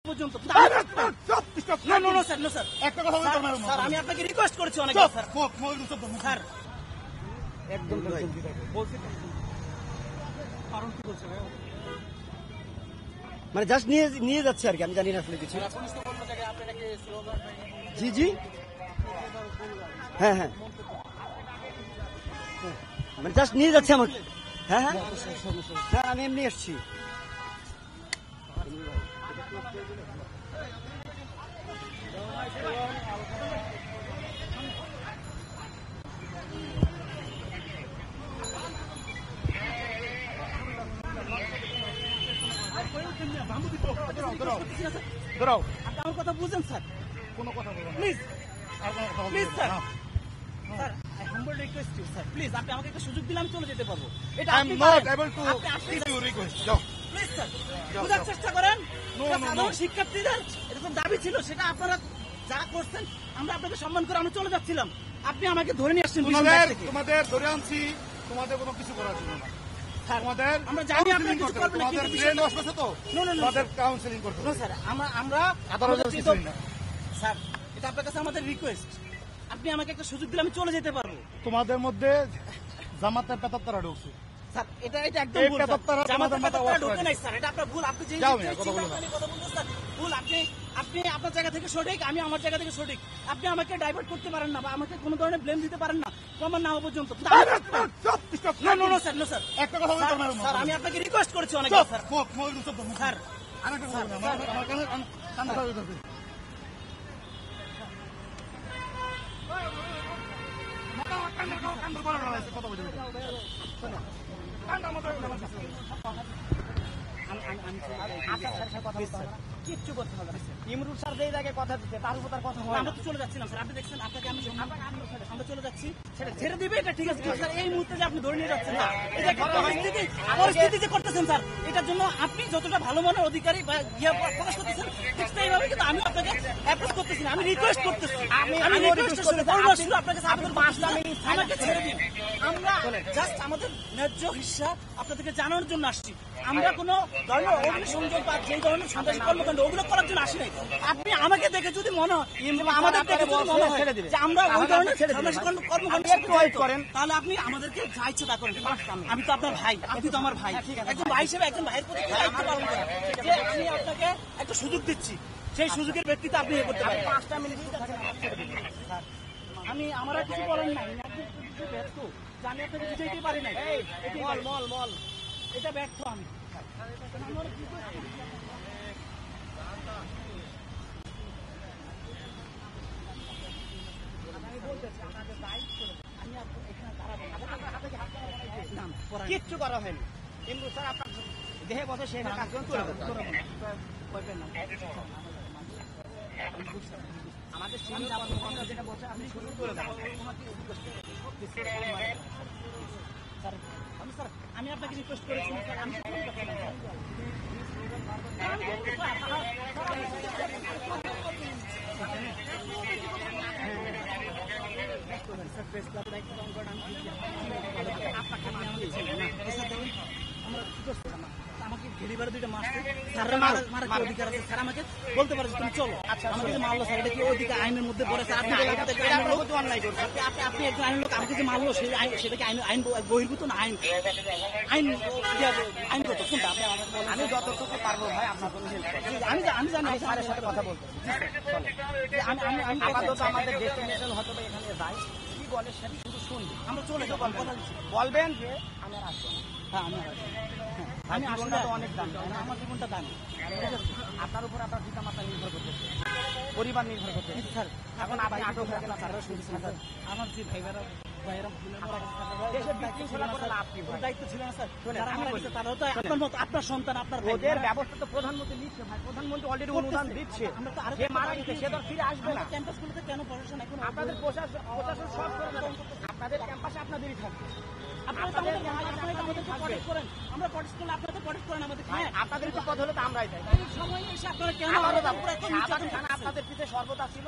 পর্যন্ত স্যার আমি আপনাকে রিকোয়েস্ট করেছি অনেক স্যার একদম মানে জাস্ট নিয়ে যাচ্ছে আর কি, আমি জানি না আসলে কিছু। জি জি হ্যাঁ হ্যাঁ মানে জাস্ট নিয়ে যাচ্ছে আমাকে। হ্যাঁ হ্যাঁ হ্যাঁ আমি এমনি এসছি। আমার কথা বুঝেন স্যার, কোনো কথা বলবেন please please sir. Sir I humble request you sir, please আপনি আমাকে একটা সুযোগ দিলে আমি চলে যেতে পারবো। এটা I am not able to receive your request. যাও প্লিজ স্যার, বোঝার চেষ্টা করেন। সাধারণ শিক্ষার্থীদের এরকম দাবি ছিল, সেটা আপনারা যা করছেন আমরা আপনাকে সম্মান করে আমরা চলে যাচ্ছিলাম, আপনি আমাকে ধরে নিয়ে আসছেন। তোমাদের ধরে আনছি, তোমাদের কোনো কিছু করার জন্য না। তোমাদের আমরা জানি আপনারা কিছু করবেন না, তোমাদের ব্রেন ওয়াশ করছে তো, তোমাদের কাউন্সেলিং করতে হবে। স্যার আমরা স্যার এটা আপনার কাছে আমাদের রিকোয়েস্ট, আপনি আমাকে একটা সুযোগ দিলে আমি চলে যেতে পারবো। তোমাদের মধ্যে জামাতের পেতাত্তারা ঢুকছে স্যার এটা একদম ভুল। জামাতের পেতাত্তারা ঢোকে নাই স্যার, এটা আপনার ভুল। আপনি যে কথা বলছেন স্যার ভুল। আপনি আপনার জায়গা থেকে সঠিক, আমি আমার জায়গা থেকে সঠিক। আপনি আমাকে ডাইভার্ট করতে পারেন না বা আমাকে কোনো ধরনের ব্লেম দিতে পারেন না প্রমাণ না হওয়া পর্যন্ত। স্যার একটা কথা বলতে পারবো স্যার আমি আপনাকে রিকোয়েস্ট করেছি অনেক স্যার। স্যার আরেকটা কথা বলবো, আমার কানে কথা বলতে কিচ্ছু করতে হবে না। ইমরুল স্যার যে জায়গায় কথা দিতে তার উপর তার কথা হয়। আমরা তো চলে যাচ্ছিলাম স্যার, আপনি দেখছেন আপনাকে আমি আমরা চলে যাচ্ছি, সেটা ছেড়ে দিবে এটা ঠিক আছে। স্যার এই মুহূর্তে যে আপনি ধরে নিয়ে যাচ্ছেন না, এটা পরিস্থিতি যে করতেছেন স্যার, এটার জন্য আপনি যতটা ভালো মনের অধিকারী বা ইয়া প্রকাশ করতেছেন ঠিক সেইভাবে, কিন্তু আমি আপনাকে অ্যাপ্রোচ করতেছি না, আমি রিকোয়েস্ট করতেছি। আমি রিকোয়েস্ট করতেছি আপনাকে আমাকে ছেড়ে দিন। আমরা জাস্ট আমাদের ন্যায্য হিসাব আপনাদেরকে জানানোর জন্য আসছি। আমরা কোনো ধরনের অগ্নিসংযোগ বা যে ধরনের সন্ত্রাসী কর্মকাণ্ড ওগুলো করার জন্য আসি নাই। আপনি আমাকে দেখে যদি মনে হয়, আমাদের দেখে যদি মনে হয় যে আমরা ওই ধরনের সন্ত্রাসী কর্মকাণ্ড করেন, তাহলে আপনি আমাদেরকে যা ইচ্ছে তা করেন। আমি তো আপনার ভাই, আপনি তো আমার ভাই, একজন ভাই হিসেবে একজন ভাইয়ের প্রতি দায়িত্ব পালন করেন যে আমি আপনাকে একটা সুযোগ দিচ্ছি, সেই সুযোগের ব্যক্তিতে আপনি এ করতে পারেন। 5টা মিনিট আমি আমার আর কিছু বলার নাই, ব্যর্থ জানি আপনাকে বুঝাইতে পারি নাই। মল এটা ব্যর্থ আমি। কিচ্ছু করা হয়নি। ইমরুল স্যার আপনার দেহে বসে সে কাজজন তুলে আমাদের যেটা বলছে আপনি শুরু করে দেন। স্যার আমি আপনাকে রিকোয়েস্ট করেছি স্যার, আমি আমাকে ডেলিভারি দুইটা মাস মারার অধিকার আছে স্যার, আমাকে বলতে পারে তুমি চলো। আমাকে যে মারলো স্যার, এটা কি ওদিকে আইনের মধ্যে পড়ে স্যার? আপনি একজন আইনের লোক, আমাকে যে মারলো সেই সেটা কি আইন বহির্ভূত না আইনগত কোনটা? আমি যতটুকু পারবো ভাই আপনার জন্য আমি জানি স্যারের সাথে কথা বলতে। আপাতত আমাদের ডেস্টিনেশন হয়তো এখানে যাই, কি বলে সেটা শুধু শুনবি, আমরা চলে যাবো। বলবেন যে আমি আর আসবো না। হ্যাঁ আমি আসলে তো অনেক দামি, আমার জীবনটা দামি। আপনার উপর আপনার পিতা মাতা নির্ভর করতেছে, পরিবার নির্ভর করতেছে। স্যার এখন আপনি আটক হয়ে গেলেন, স্যার শুনছেন স্যার আমার যে ভাইরা দায়িত্ব ছিল না স্যার, তারাও তো আপনার মতো আপনার সন্তান, আপনার ওদের ব্যবস্থা তো প্রধানমন্ত্রী নিচ্ছে ভাই, প্রধানমন্ত্রী অলরেডি অনুদান দিচ্ছে। আমরা তো আরো মারা গেছে সে তো ফিরে আসবে না। ক্যাম্পাসগুলোতে কেন প্রশাসন এখন আপনাদের প্রশাসন সব করে দেবে, আপনাদের ক্যাম্পাসে আপনাদেরই থাকবে। আমরা প্রটেস্ট করলে আপনারা তো প্রটেস্ট করেন আমাদের। আপনাদের একটু পদ হলে তো আমরাই যাই। সময় এসে আপনারা কেন আপনাদের পিছিয়ে সর্বদা ছিল।